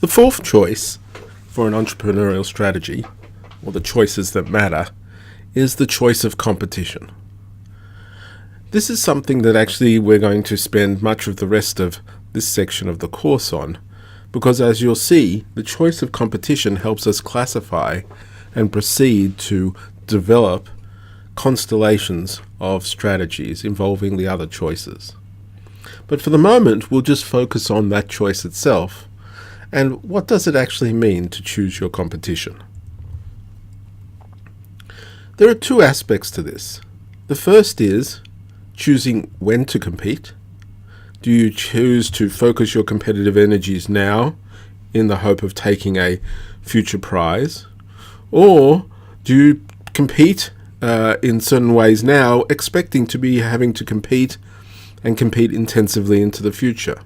The fourth choice for an entrepreneurial strategy, or the choices that matter, is the choice of competition. This is something that actually we're going to spend much of the rest of this section of the course on, because as you'll see, the choice of competition helps us classify and proceed to develop constellations of strategies involving the other choices. But for the moment, we'll just focus on that choice itself, and what does it actually mean to choose your competition? There are two aspects to this. The first is choosing when to compete. Do you choose to focus your competitive energies now in the hope of taking a future prize? Or do you compete in certain ways now, expecting to be having to compete and compete intensively into the future?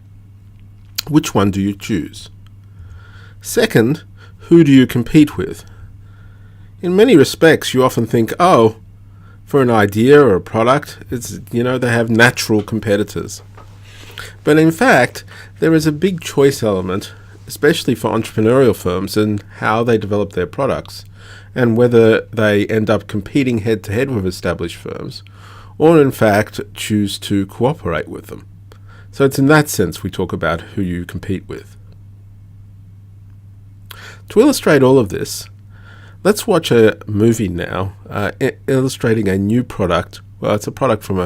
Which one do you choose? Second, who do you compete with? In many respects, you often think, for an idea or a product, they have natural competitors. But in fact, there is a big choice element, especially for entrepreneurial firms, in how they develop their products and whether they end up competing head-to-head with established firms or in fact choose to cooperate with them. So it's in that sense we talk about who you compete with. To illustrate all of this, let's watch a movie now illustrating a new product. Well, it's a product from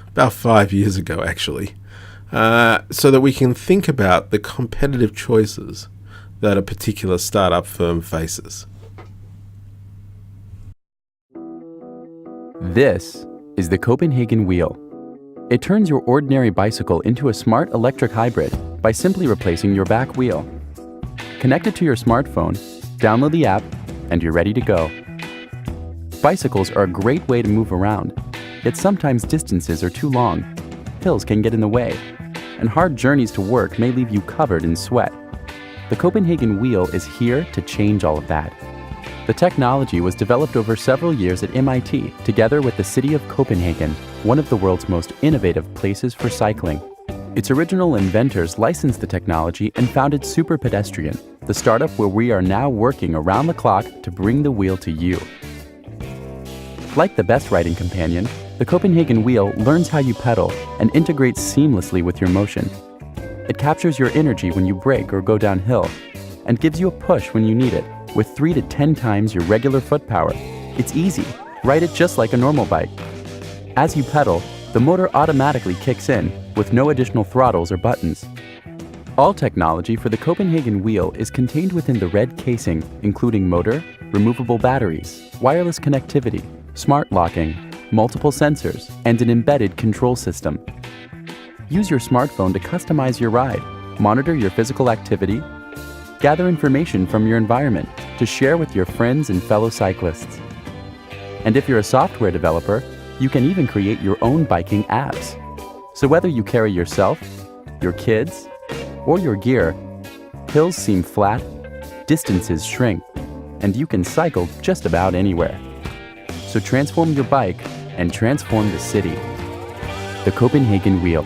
about 5 years ago, actually, so that we can think about the competitive choices that a particular startup firm faces. This is the Copenhagen Wheel. It turns your ordinary bicycle into a smart electric hybrid by simply replacing your back wheel. Connect it to your smartphone, download the app, and you're ready to go. Bicycles are a great way to move around, yet sometimes distances are too long, hills can get in the way, and hard journeys to work may leave you covered in sweat. The Copenhagen Wheel is here to change all of that. The technology was developed over several years at MIT, together with the city of Copenhagen, one of the world's most innovative places for cycling. Its original inventors licensed the technology and founded Super Pedestrian, the startup where we are now working around the clock to bring the wheel to you. Like the best riding companion, the Copenhagen Wheel learns how you pedal and integrates seamlessly with your motion. It captures your energy when you brake or go downhill, and gives you a push when you need it, with 3 to 10 times your regular foot power. It's easy. Ride it just like a normal bike. As you pedal, the motor automatically kicks in, with no additional throttles or buttons. All technology for the Copenhagen Wheel is contained within the red casing, including motor, removable batteries, wireless connectivity, smart locking, multiple sensors, and an embedded control system. Use your smartphone to customize your ride, monitor your physical activity, gather information from your environment to share with your friends and fellow cyclists. And if you're a software developer, you can even create your own biking apps. So whether you carry yourself, your kids, or your gear, hills seem flat, distances shrink, and you can cycle just about anywhere. So transform your bike and transform the city. The Copenhagen Wheel.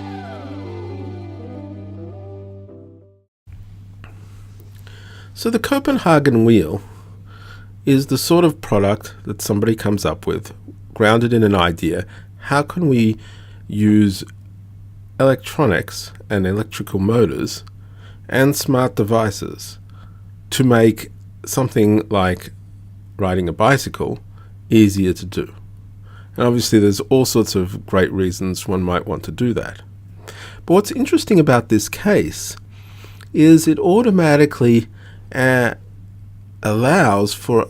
So the Copenhagen Wheel is the sort of product that somebody comes up with, grounded in an idea. How can we use electronics and electrical motors and smart devices to make something like riding a bicycle easier to do? And obviously there's all sorts of great reasons one might want to do that. But what's interesting about this case is it automatically allows for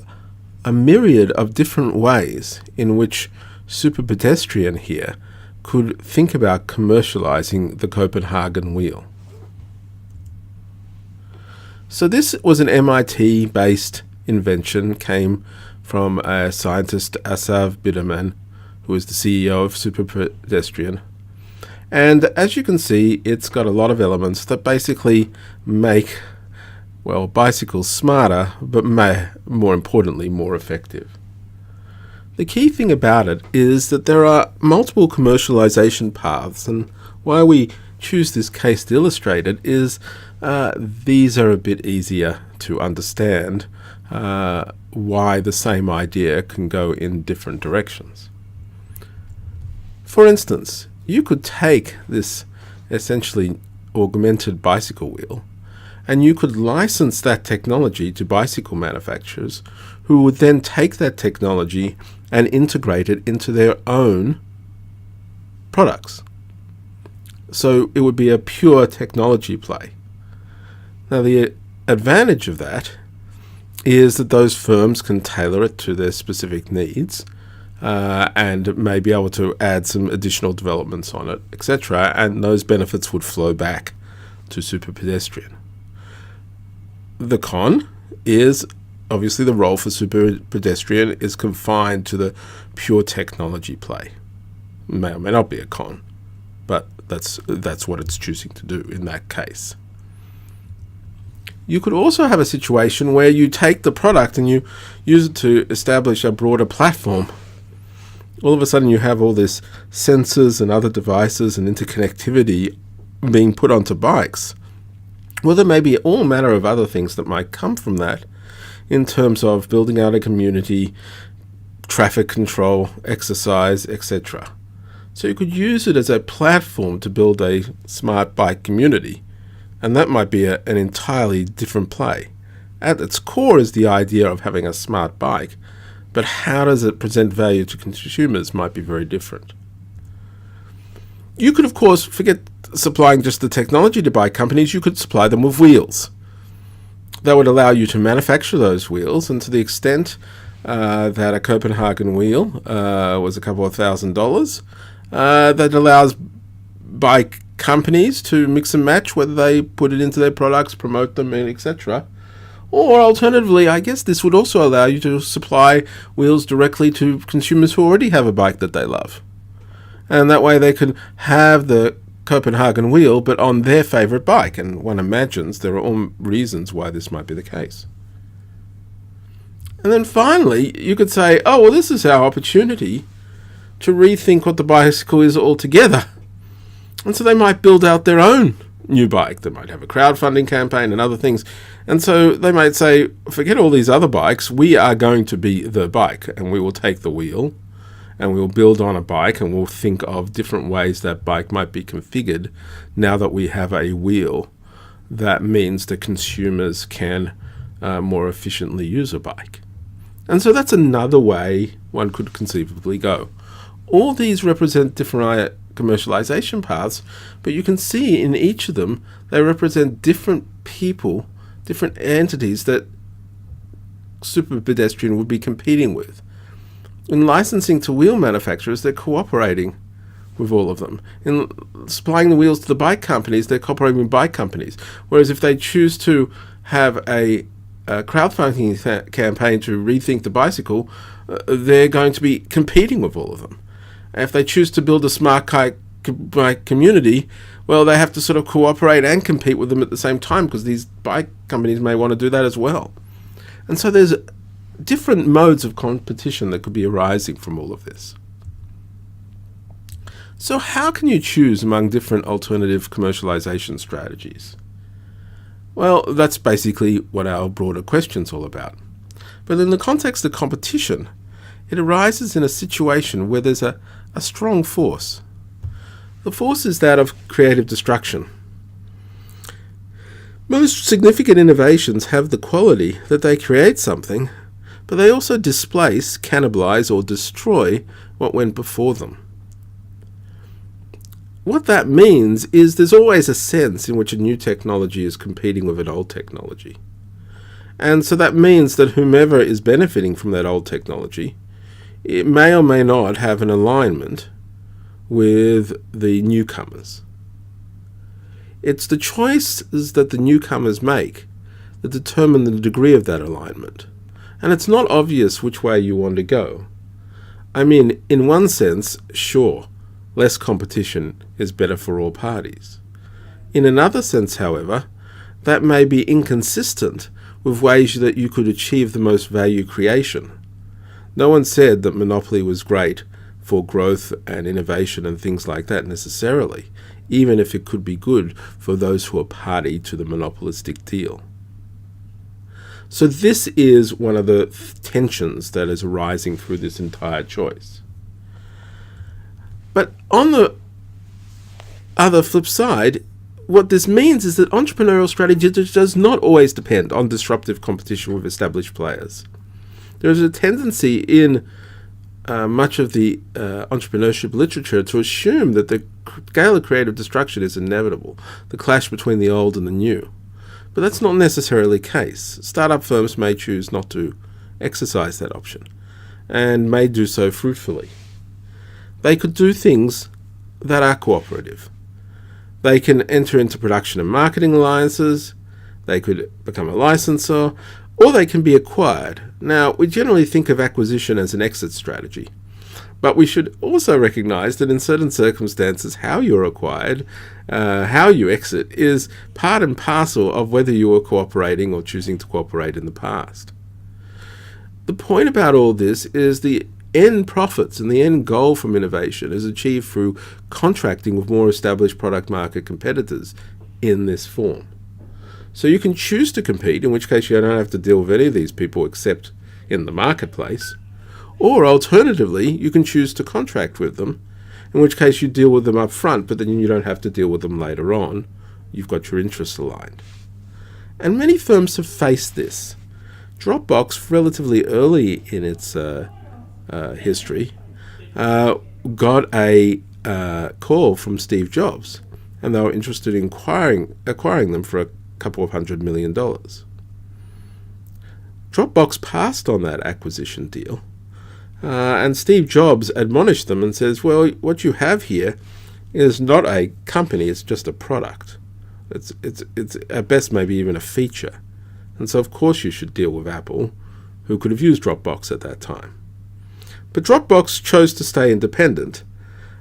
a myriad of different ways in which Super Pedestrian here could think about commercializing the Copenhagen Wheel. So this was an MIT-based invention, came from a scientist, Asav Biderman, who is the CEO of Super Pedestrian. And as you can see, it's got a lot of elements that basically make bicycles smarter, but more importantly, more effective. The key thing about it is that there are multiple commercialization paths, and why we choose this case to illustrate it is these are a bit easier to understand why the same idea can go in different directions. For instance, you could take this essentially augmented bicycle wheel and you could license that technology to bicycle manufacturers who would then take that technology and integrate it into their own products. So it would be a pure technology play. Now the advantage of that is that those firms can tailor it to their specific needs and may be able to add some additional developments on it, etc. And those benefits would flow back to Super Pedestrian. The con is obviously the role for Super Pedestrian is confined to the pure technology play. May or may not be a con, but that's what it's choosing to do in that case. You could also have a situation where you take the product and you use it to establish a broader platform. All of a sudden you have all this sensors and other devices and interconnectivity being put onto bikes. Well, there may be all manner of other things that might come from that in terms of building out a community, traffic control, exercise, etc. So you could use it as a platform to build a smart bike community. And that might be an entirely different play. At its core is the idea of having a smart bike, but how does it present value to consumers might be very different. You could, of course, forget supplying just the technology to bike companies. You could supply them with wheels. That would allow you to manufacture those wheels, and to the extent that a Copenhagen wheel was a couple of $1,000, that allows bike companies to mix and match whether they put it into their products, promote them, etc. Or alternatively, I guess this would also allow you to supply wheels directly to consumers who already have a bike that they love. And that way they can have the Copenhagen wheel, but on their favorite bike. And one imagines there are all reasons why this might be the case. And then finally, you could say, oh, well, this is our opportunity to rethink what the bicycle is altogether. And so they might build out their own new bike. They might have a crowdfunding campaign and other things. And so they might say, forget all these other bikes. We are going to be the bike, and we will take the wheel and we'll build on a bike, and we'll think of different ways that bike might be configured now that we have a wheel. That means that consumers can more efficiently use a bike. And so that's another way one could conceivably go. All these represent different commercialization paths, but you can see in each of them they represent different people, different entities that Super Pedestrian would be competing with. In licensing to wheel manufacturers, they're cooperating with all of them. In supplying the wheels to the bike companies, they're cooperating with bike companies. Whereas if they choose to have a crowdfunding campaign to rethink the bicycle, they're going to be competing with all of them. If they choose to build a smart bike community, well, they have to sort of cooperate and compete with them at the same time, because these bike companies may want to do that as well. And so there's different modes of competition that could be arising from all of this. So how can you choose among different alternative commercialization strategies? Well, that's basically what our broader question's all about. But in the context of competition, it arises in a situation where there's a strong force. The force is that of creative destruction. Most significant innovations have the quality that they create something, but they also displace, cannibalize, or destroy what went before them. What that means is there's always a sense in which a new technology is competing with an old technology. And so that means that whomever is benefiting from that old technology, it may or may not have an alignment with the newcomers. It's the choices that the newcomers make that determine the degree of that alignment. And it's not obvious which way you want to go. I mean, in one sense, sure, less competition is better for all parties. In another sense, however, that may be inconsistent with ways that you could achieve the most value creation. No one said that monopoly was great for growth and innovation and things like that necessarily. even if it could be good for those who are party to the monopolistic deal. So this is one of the tensions that is arising through this entire choice. But on the other flip side, what this means is that entrepreneurial strategy does not always depend on disruptive competition with established players. There is a tendency in much of the entrepreneurship literature to assume that the scale of creative destruction is inevitable, the clash between the old and the new. But that's not necessarily the case. Startup firms may choose not to exercise that option, and may do so fruitfully. They could do things that are cooperative. They can enter into production and marketing alliances, they could become a licensor, or they can be acquired. Now, we generally think of acquisition as an exit strategy, but we should also recognize that in certain circumstances, how you're acquired, how you exit, is part and parcel of whether you were cooperating or choosing to cooperate in the past. The point about all this is the end profits and the end goal from innovation is achieved through contracting with more established product market competitors in this form. So you can choose to compete, in which case you don't have to deal with any of these people except in the marketplace. Or alternatively, you can choose to contract with them, in which case you deal with them up front, but then you don't have to deal with them later on. You've got your interests aligned. And many firms have faced this. Dropbox, relatively early in its history, got a call from Steve Jobs, and they were interested in acquiring them for a couple of $100 million. Dropbox passed on that acquisition deal, and Steve Jobs admonished them and says, well, what you have here is not a company, it's just a product. It's at best maybe even a feature. And so of course you should deal with Apple, who could have used Dropbox at that time. But Dropbox chose to stay independent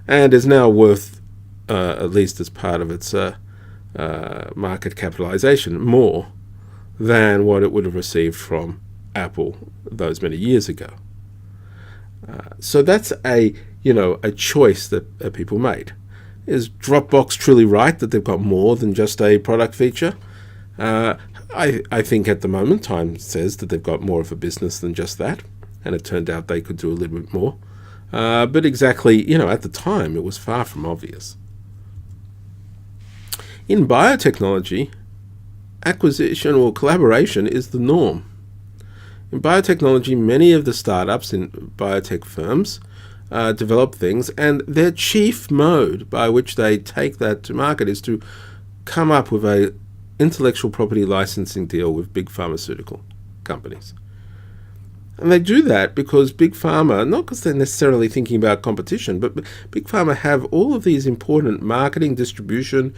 and is now worth, at least as part of its market capitalization, more than what it would have received from Apple those many years ago. So that's a choice that people made. Is Dropbox truly right that they've got more than just a product feature? I think at the moment Time says that they've got more of a business than just that, and it turned out they could do a little bit more. But exactly, at the time, it was far from obvious. In biotechnology, acquisition or collaboration is the norm. In biotechnology, many of the startups in biotech firms develop things, and their chief mode by which they take that to market is to come up with a intellectual property licensing deal with big pharmaceutical companies. And they do that because Big Pharma, not because they're necessarily thinking about competition, but Big Pharma have all of these important marketing, distribution,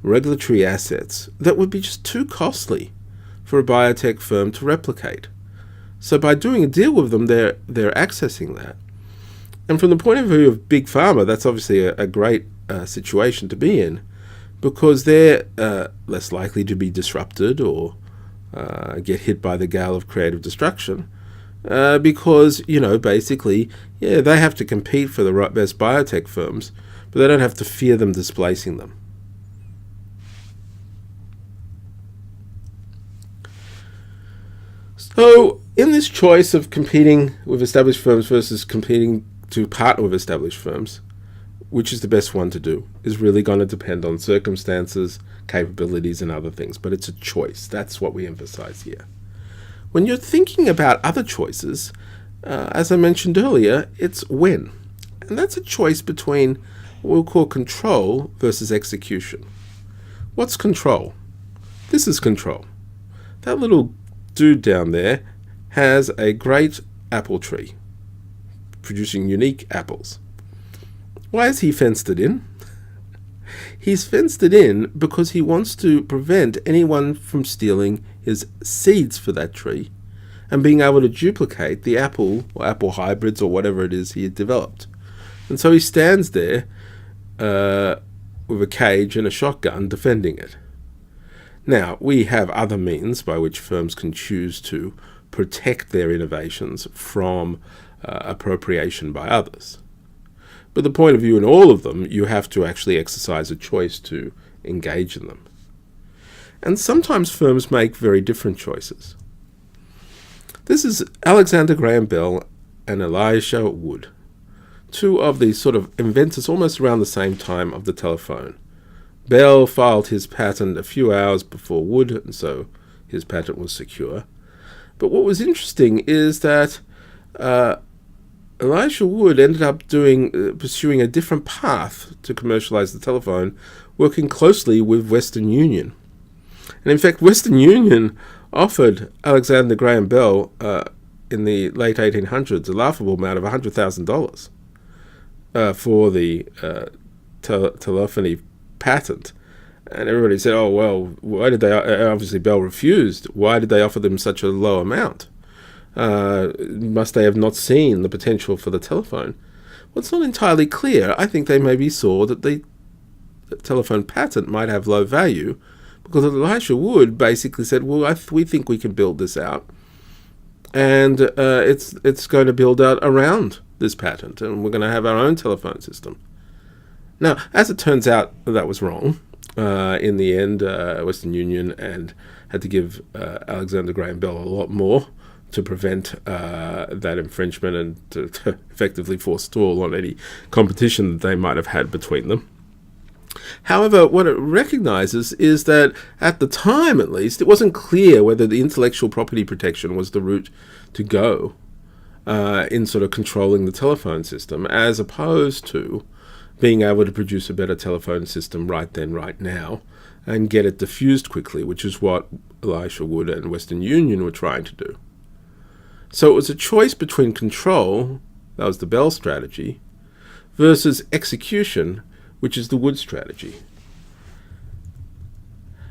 regulatory assets that would be just too costly for a biotech firm to replicate. So by doing a deal with them, they're accessing that. And from the point of view of Big Pharma, that's obviously a great situation to be in, because they're less likely to be disrupted or get hit by the gale of creative destruction. Because, basically, they have to compete for the best biotech firms, but they don't have to fear them displacing them. So, in this choice of competing with established firms versus competing to partner with established firms, which is the best one to do, is really going to depend on circumstances, capabilities, and other things. But it's a choice. That's what we emphasize here. When you're thinking about other choices, as I mentioned earlier, it's when. And that's a choice between what we'll call control versus execution. What's control? This is control. That little dude down there has a great apple tree, producing unique apples. Why is he fenced it in? He's fenced it in because he wants to prevent anyone from stealing his seeds for that tree and being able to duplicate the apple or apple hybrids or whatever it is he had developed. And so he stands there with a cage and a shotgun defending it. Now, we have other means by which firms can choose to protect their innovations from appropriation by others. But the point of view in all of them, you have to actually exercise a choice to engage in them. And sometimes firms make very different choices. This is Alexander Graham Bell and Elisha Wood, two of the sort of inventors almost around the same time of the telephone. Bell filed his patent a few hours before Wood, and so his patent was secure. But what was interesting is that Elisha Wood ended up pursuing a different path to commercialize the telephone, working closely with Western Union. And in fact, Western Union offered Alexander Graham Bell in the late 1800s a laughable amount of $100,000 for the telephony patent. And everybody said, oh, well, why did they, obviously Bell refused, why did they offer them such a low amount? Must they have not seen the potential for the telephone? Well, it's not entirely clear. I think they maybe saw that the telephone patent might have low value, because Elisha Wood basically said, well, we think we can build this out, and it's going to build out around this patent, and we're going to have our own telephone system. Now, as it turns out, that was wrong. In the end, Western Union had to give Alexander Graham Bell a lot more to prevent that infringement and to effectively forestall on any competition that they might have had between them. However, what it recognizes is that at the time, at least, it wasn't clear whether the intellectual property protection was the route to go in sort of controlling the telephone system, as opposed to being able to produce a better telephone system right then, right now, and get it diffused quickly, which is what Elisha Wood and Western Union were trying to do. So it was a choice between control, that was the Bell strategy, versus execution, which is the Wood strategy.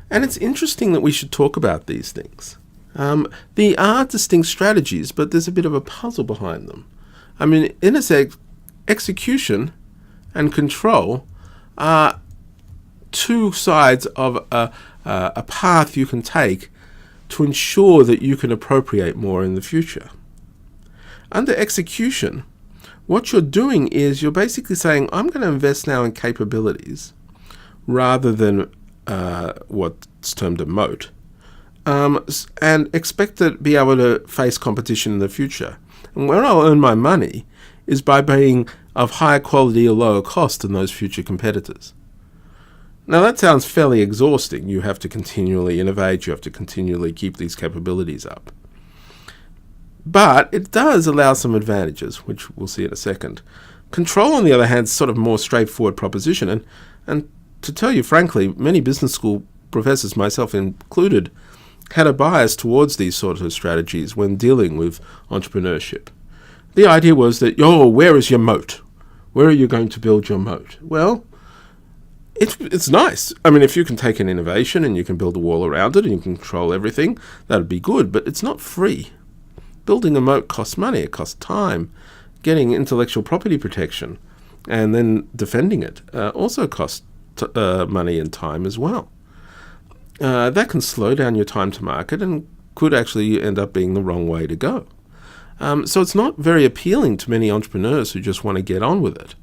And it's interesting that we should talk about these things. They are distinct strategies, but there's a bit of a puzzle behind them. I mean, in a sense, execution and control are two sides of a path you can take to ensure that you can appropriate more in the future. Under execution, what you're doing is you're basically saying, I'm going to invest now in capabilities rather than what's termed a moat, and expect to be able to face competition in the future. And where I'll earn my money is by being of higher quality or lower cost than those future competitors. Now that sounds fairly exhausting. You have to continually innovate, you have to continually keep these capabilities up. But it does allow some advantages, which we'll see in a second. Control, on the other hand, is sort of a more straightforward proposition, and to tell you frankly, many business school professors, myself included, had a bias towards these sorts of strategies when dealing with entrepreneurship. The idea was that, where is your moat? Where are you going to build your moat? Well, it's nice. I mean, if you can take an innovation and you can build a wall around it and you can control everything, that would be good, but it's not free. Building a moat costs money, it costs time. Getting intellectual property protection and then defending it also costs money and time as well. That can slow down your time to market and could actually end up being the wrong way to go. So it's not very appealing to many entrepreneurs who just want to get on with it.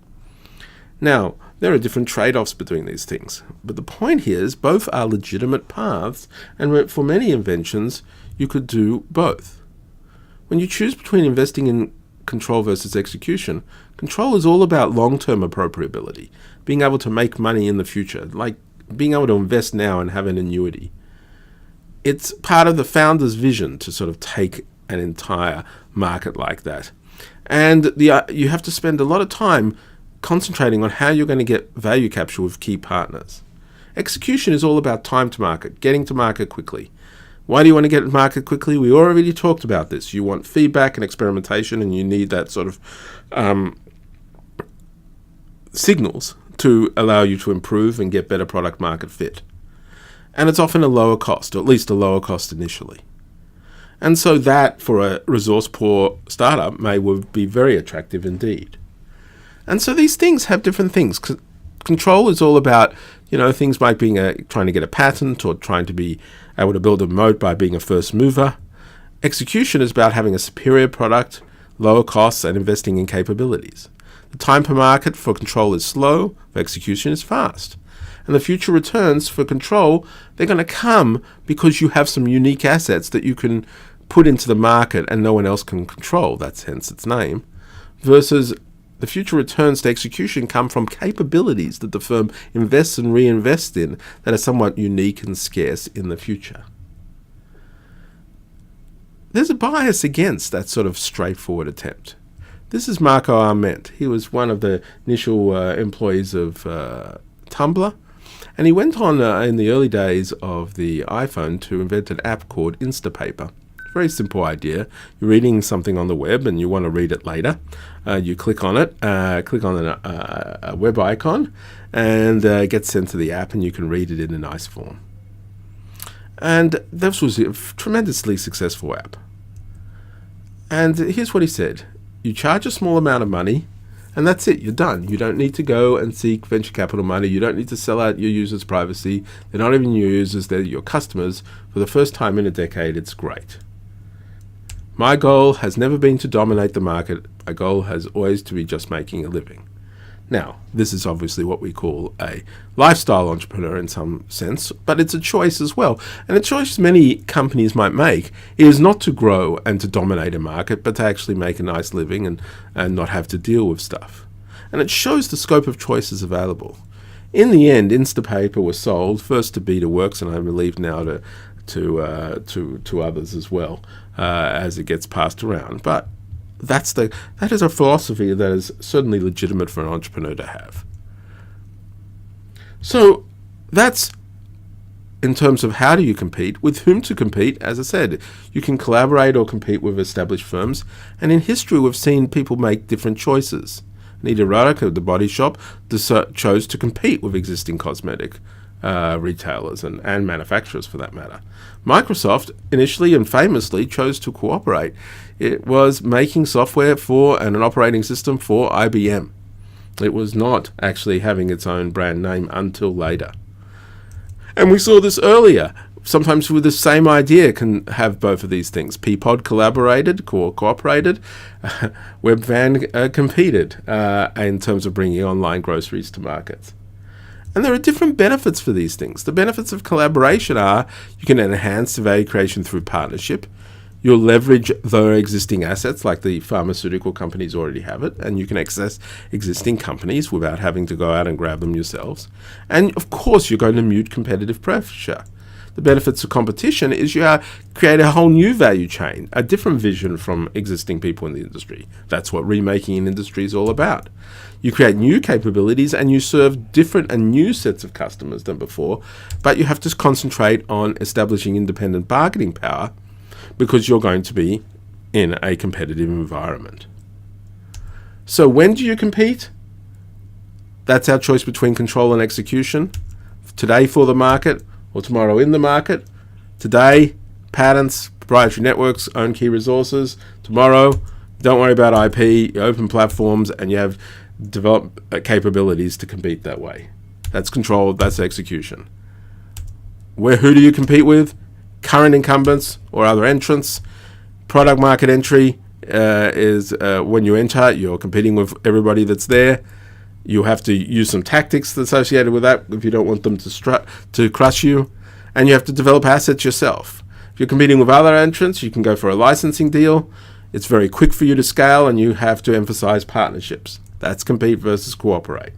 Now, there are different trade-offs between these things, but the point here is both are legitimate paths, and for many inventions, you could do both. When you choose between investing in control versus execution, control is all about long-term appropriability, being able to make money in the future, like being able to invest now and have an annuity. It's part of the founder's vision to sort of take an entire market like that. And you have to spend a lot of time concentrating on how you're going to get value capture with key partners. Execution is all about time to market, getting to market quickly. Why do you want to get to market quickly? We already talked about this. You want feedback and experimentation, and you need that sort of signals to allow you to improve and get better product market fit. And it's often a lower cost, or at least a lower cost initially. And so that, for a resource-poor startup, may be very attractive indeed. And so these things have different things. Control is all about, things like trying to get a patent or trying to be able to build a moat by being a first mover. Execution is about having a superior product, lower costs, and investing in capabilities. The time per market for control is slow, for execution is fast. And the future returns for control, they're going to come because you have some unique assets that you can put into the market and no one else can control. That's hence its name. Versus the future returns to execution come from capabilities that the firm invests and reinvests in that are somewhat unique and scarce in the future. There's a bias against that sort of straightforward attempt. This is Marco Arment. He was one of the initial employees of Tumblr, and he went on in the early days of the iPhone to invent an app called Instapaper. Very simple idea. You're reading something on the web and you want to read it later. You click on it, click on a web icon, and it gets sent to the app and you can read it in a nice form. And this was a tremendously successful app. And here's what he said. You charge a small amount of money, and that's it. You're done. You don't need to go and seek venture capital money. You don't need to sell out your users' privacy. They're not even your users. They're your customers. For the first time in a decade, it's great. My goal has never been to dominate the market. My goal has always to be just making a living. Now, this is obviously what we call a lifestyle entrepreneur in some sense, but it's a choice as well. And a choice many companies might make is not to grow and to dominate a market, but to actually make a nice living and not have to deal with stuff. And it shows the scope of choices available. In the end, Instapaper was sold first to BetaWorks, and I believe now to others as well as it gets passed around. But that is a philosophy that is certainly legitimate for an entrepreneur to have. So that's in terms of how do you compete, with whom to compete. As I said, you can collaborate or compete with established firms. And in history, we've seen people make different choices. Nita Ruddock of The Body Shop chose to compete with existing cosmetic retailers and manufacturers for that matter. Microsoft initially and famously chose to cooperate. It was making software for and an operating system for IBM. It was not actually having its own brand name until later. And we saw this earlier. Sometimes with the same idea can have both of these things. Peapod collaborated, cooperated. Webvan competed in terms of bringing online groceries to markets. And there are different benefits for these things. The benefits of collaboration are you can enhance the value creation through partnership. You'll leverage their existing assets, like the pharmaceutical companies already have it, and you can access existing companies without having to go out and grab them yourselves. And of course, you're going to mute competitive pressure. The benefits of competition is you create a whole new value chain, a different vision from existing people in the industry. That's what remaking in industry is all about. You create new capabilities and you serve different and new sets of customers than before, but you have to concentrate on establishing independent bargaining power because you're going to be in a competitive environment. So when do you compete? That's our choice between control and execution. Today for the market, or tomorrow in the market. Today, patents, proprietary networks, own key resources. Tomorrow, don't worry about IP, open platforms, and you have developed capabilities to compete that way. That's control, that's execution. Who do you compete with? Current incumbents or other entrants. Product market entry is when you enter, you're competing with everybody that's there. You have to use some tactics associated with that if you don't want them to crush you. And you have to develop assets yourself. If you're competing with other entrants, you can go for a licensing deal. It's very quick for you to scale, and you have to emphasize partnerships. That's compete versus cooperate.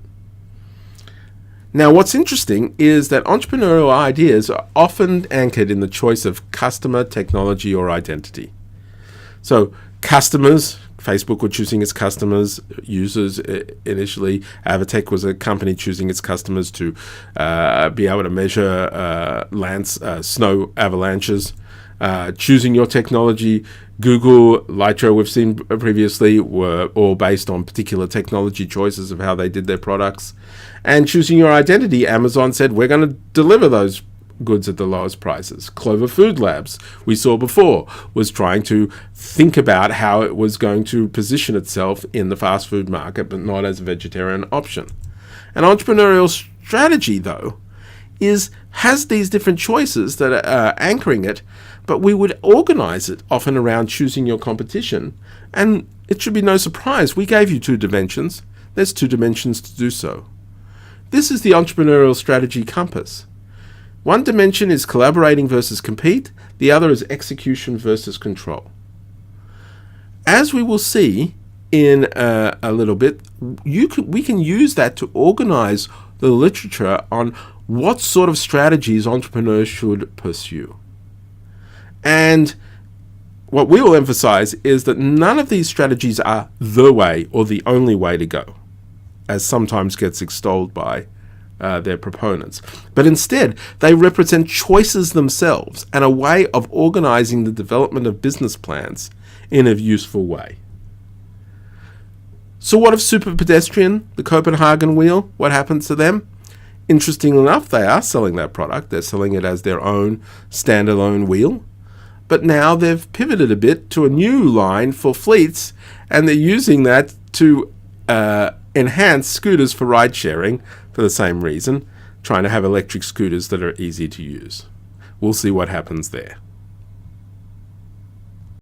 Now, what's interesting is that entrepreneurial ideas are often anchored in the choice of customer, technology, or identity. So customers, Facebook were choosing its customers, users initially. Avatech was a company choosing its customers to be able to measure snow avalanches. Choosing your technology, Google, Lytro, we've seen previously, were all based on particular technology choices of how they did their products. And choosing your identity, Amazon said, we're going to deliver those goods at the lowest prices. Clover Food Labs, we saw before, was trying to think about how it was going to position itself in the fast food market, but not as a vegetarian option. An entrepreneurial strategy, though, has these different choices that are anchoring it, but we would organize it often around choosing your competition. And it should be no surprise, we gave you two dimensions. there's 2 dimensions to do so. This is the entrepreneurial strategy compass. One dimension is collaborating versus compete, the other is execution versus control. As we will see in a little bit, we can use that to organize the literature on what sort of strategies entrepreneurs should pursue. And what we will emphasize is that none of these strategies are the way or the only way to go, as sometimes gets extolled by their proponents. But instead, they represent choices themselves and a way of organizing the development of business plans in a useful way. So what of Super Pedestrian, the Copenhagen wheel? What happens to them? Interestingly enough, they are selling that product. They're selling it as their own standalone wheel. But now they've pivoted a bit to a new line for fleets, and they're using that to enhance scooters for ride sharing for the same reason, trying to have electric scooters that are easy to use. We'll see what happens there.